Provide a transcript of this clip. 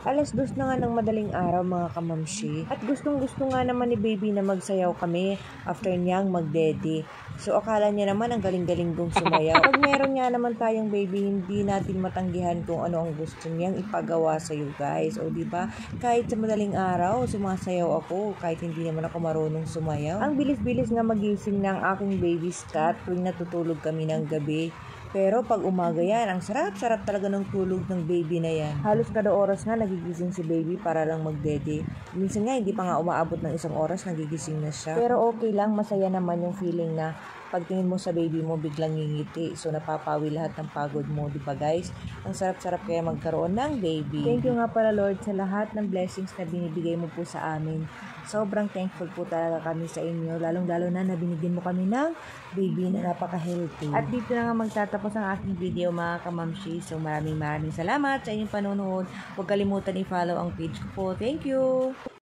2:00 na nga ng madaling araw mga kamamshi. At gustong-gusto nga naman ni baby na magsayaw kami after niyang magdede. So akala niya naman ang galing-galing kong sumayaw. Pag meron nga naman tayong baby, hindi natin matanggihan kung ano ang gusto niyang ipagawa sa iyo guys. O diba? Kahit sa madaling araw, sumasayaw ako kahit hindi naman ako marunong sumayaw. Ang bilis-bilis nga magising ng aking baby Scott tuwing natutulog kami ng gabi. Pero pag umaga yan, ang sarap-sarap talaga ng tulog ng baby na yan. Halos kada oras nga nagigising si baby para lang magdede. Minsan nga hindi pa nga umaabot ng 1 oras, nagigising na siya. Pero okay lang, masaya naman yung feeling na pagtingin mo sa baby mo biglang ngingiti. So napapawi lahat ng pagod mo, di ba guys? Ang sarap-sarap kaya magkaroon ng baby. Thank you nga pala Lord sa lahat ng blessings na binibigay mo po sa amin. Sobrang thankful po talaga kami sa inyo, lalong-lalo na binigyan mo kami ng baby na napaka-healthy. At dito na nga magtatapos ang aking video mga kamamshi. So maraming salamat sa inyong panonood. Huwag kalimutan i-follow ang page ko po. Thank you!